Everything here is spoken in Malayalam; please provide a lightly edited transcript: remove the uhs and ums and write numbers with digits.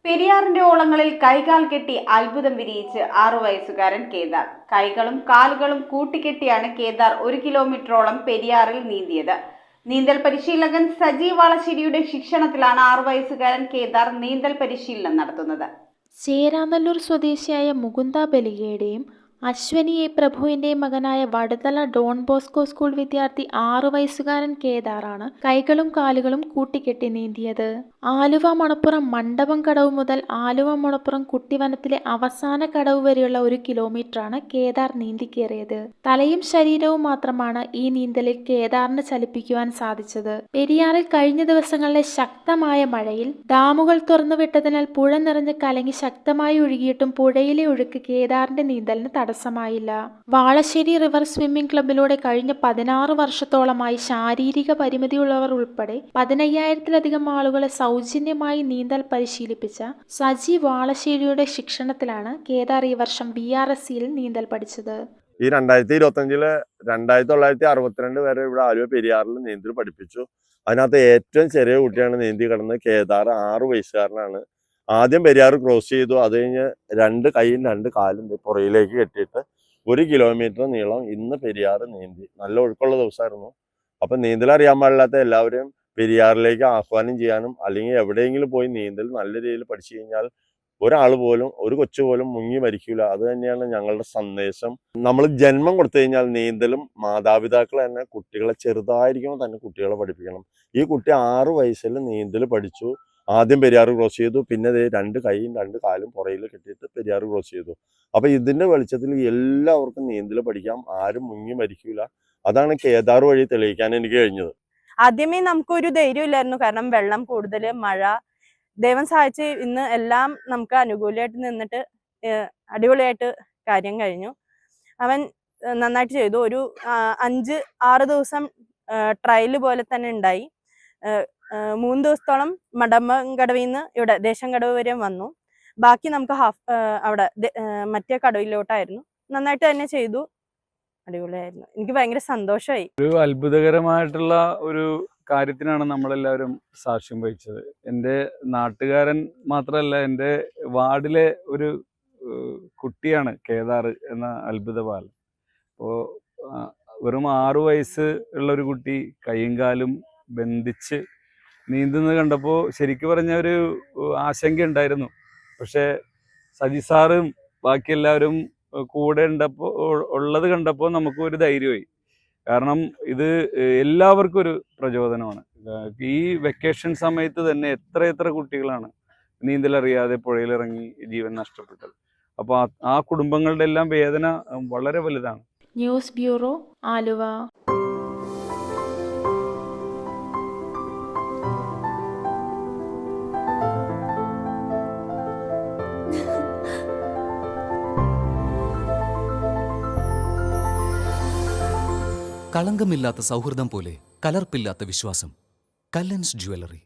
പെരിയാറിന്റെ ഓളങ്ങളിൽ കൈകാൽ കെട്ടി അത്ഭുതം വിരിയിച്ച് 6 വയസ്സുകാരൻ കേദാർ. കൈകളും കാലുകളും കൂട്ടിക്കെട്ടിയാണ് കേദാർ 1 കിലോമീറ്ററോളം പെരിയാറിൽ നീന്തിയത്. നീന്തൽ പരിശീലകൻ സജി വാളശ്ശേരിയുടെ ശിക്ഷണത്തിലാണ് 6 വയസ്സുകാരൻ കേദാർ നീന്തൽ പരിശീലനം നടത്തുന്നത്. ചേരാനല്ലൂർ സ്വദേശിയായ മുകുന്ദ ബലികയുടെയും അശ്വനി എ പ്രഭുവിന്റെയും മകനായ വടുതല ഡോൺ ബോസ്കോ സ്കൂൾ വിദ്യാർത്ഥി 6 വയസ്സുകാരൻ കേദാറാണ് കൈകളും കാലുകളും കൂട്ടിക്കെട്ടി നീന്തിയത്. ആലുവ മണപ്പുറം മണ്ഡപം കടവ് മുതൽ ആലുവ മണപ്പുറം കുട്ടിവനത്തിലെ അവസാന കടവ് വരെയുള്ള 1 കിലോമീറ്ററാണ് കേദാർ നീന്തിക്കേറിയത്. തലയും ശരീരവും മാത്രമാണ് ഈ നീന്തലിൽ കേദാറിന് ചലിപ്പിക്കുവാൻ സാധിച്ചത്. പെരിയാറിൽ കഴിഞ്ഞ ദിവസങ്ങളിലെ ശക്തമായ മഴയിൽ ഡാമുകൾ തുറന്നുവിട്ടതിനാൽ പുഴ നിറഞ്ഞ് കലങ്ങി ശക്തമായി ഒഴുകിയിട്ടും പുഴയിലെ ഒഴുക്ക് കേദാറിന്റെ നീന്തലിന് തടസ്സമായില്ല. വാളശ്ശേരി റിവർ സ്വിമ്മിംഗ് ക്ലബിലൂടെ കഴിഞ്ഞ 16 വർഷത്തോളമായി ശാരീരിക പരിമിതിയുള്ളവർ ഉൾപ്പെടെ 15,000-ലധികം ആളുകളെ സൗജന്യമായി നീന്തൽ പരിശീലിപ്പിച്ച സജി വാളശ്ശേരിയുടെ ശിക്ഷണത്തിലാണ് കേദാർ ഈ വർഷം VRSCയിൽ നീന്തൽ പഠിച്ചത്. ഈ 2025 2962 വരെ ഇവിടെ ആലുവ പെരിയാറിൽ നീന്തൽ പഠിപ്പിച്ചു. അതിനകത്ത് ഏറ്റവും ചെറിയ കുട്ടിയാണ് നീന്തി കിടന്നത്. കേദാർ 6 വയസ്സുകാരനാണ്. ആദ്യം പെരിയാർ ക്രോസ് ചെയ്തു. അത് കഴിഞ്ഞ് 2 കൈയും 2 കാലും പുറയിലേക്ക് കെട്ടിയിട്ട് 1 കിലോമീറ്റർ നീളം ഇന്ന് പെരിയാർ നീന്തി. നല്ല ഒഴുക്കുള്ള ദിവസമായിരുന്നു. അപ്പം നീന്തൽ അറിയാൻ പാടില്ലാത്ത എല്ലാവരും പെരിയാറിലേക്ക് ആഹ്വാനം ചെയ്യാനും അല്ലെങ്കിൽ എവിടെയെങ്കിലും പോയി നീന്തൽ നല്ല രീതിയിൽ പഠിച്ചു കഴിഞ്ഞാൽ ഒരാൾ പോലും ഒരു കൊച്ചു പോലും മുങ്ങി മരിക്കൂല. അത് തന്നെയാണ് ഞങ്ങളുടെ സന്ദേശം. നമ്മൾ ജന്മം കൊടുത്തു കഴിഞ്ഞാൽ നീന്തലും മാതാപിതാക്കൾ തന്നെ കുട്ടികളെ ചെറുതായിരിക്കുമ്പോൾ തന്നെ കുട്ടികളെ പഠിപ്പിക്കണം. ഈ കുട്ടി 6 വയസ്സിൽ നീന്തൽ പഠിച്ചു. ആദ്യം പെരിയാർ ക്രോസ് ചെയ്തു. പിന്നെ 2 കൈയും 2 കാലും പുറയിൽ കെട്ടിയിട്ട് പെരിയാർ ക്രോസ് ചെയ്തു. അപ്പൊ ഇതിന്റെ വെളിച്ചത്തിൽ എല്ലാവർക്കും നീന്തൽ പഠിക്കാം. ആരും മുങ്ങി മരിക്കൂല. അതാണ് കേദാർ വഴി തെളിയിക്കാൻ എനിക്ക് കഴിഞ്ഞത്. ആദ്യമേ നമുക്കൊരു ധൈര്യമില്ലായിരുന്നു. കാരണം വെള്ളം കൂടുതൽ, മഴ. ദൈവം സഹായിച്ച് ഇന്ന് എല്ലാം നമുക്ക് അനുകൂലമായിട്ട് നിന്നിട്ട് അടിപൊളിയായിട്ട് കാര്യം കഴിഞ്ഞു. അവൻ നന്നായിട്ട് ചെയ്തു. ഒരു 5-6 ദിവസം ട്രയൽ പോലെ തന്നെ ഉണ്ടായി. 3 ദിവസത്തോളം മടമ്പങ്കടവിൽ നിന്ന് ഇവിടെ ദേശം കടവ് വരെ വന്നു. ബാക്കി നമുക്ക് അവിടെ മറ്റേ കടവിലോട്ടായിരുന്നു. നന്നായിട്ട് തന്നെ ചെയ്തു. അടിപൊളിയായിരുന്നു. എനിക്ക് ഭയങ്കര സന്തോഷമായി. ഒരു അത്ഭുതകരമായിട്ടുള്ള ഒരു കാര്യത്തിനാണ് നമ്മളെല്ലാവരും സാക്ഷ്യം വഹിച്ചത്. എൻ്റെ നാട്ടുകാരൻ മാത്രമല്ല, എൻ്റെ വാർഡിലെ ഒരു കുട്ടിയാണ് കേദാർ എന്ന അത്ഭുത ബാലൻ. അപ്പോൾ വെറും 6 വയസ്സ് ഉള്ള ഒരു കുട്ടി കൈയും കാലും ബന്ധിച്ച് നീന്തുന്നത് കണ്ടപ്പോൾ ശരിക്കും പറഞ്ഞ ഒരു ആശങ്ക ഉണ്ടായിരുന്നു. പക്ഷേ സജി സാറും ബാക്കി എല്ലാവരും കൂടെ ഉള്ളത് കണ്ടപ്പോൾ നമുക്ക് ഒരു ധൈര്യമായി. കാരണം ഇത് എല്ലാവർക്കും ഒരു പ്രചോദനമാണ്. ഈ വെക്കേഷൻ സമയത്ത് തന്നെ എത്ര കുട്ടികളാണ് നീന്തലറിയാതെ പുഴയിലിറങ്ങി ജീവൻ നഷ്ടപ്പെട്ടത്. അപ്പോൾ ആ കുടുംബങ്ങളുടെ എല്ലാം വേദന വളരെ വലുതാണ്. News bureau, Aluva. കളങ്കമില്ലാത്ത സൗഹൃദം പോലെ കലർപ്പില്ലാത്ത വിശ്വാസം. കല്ലൻസ് ജ്വല്ലറി.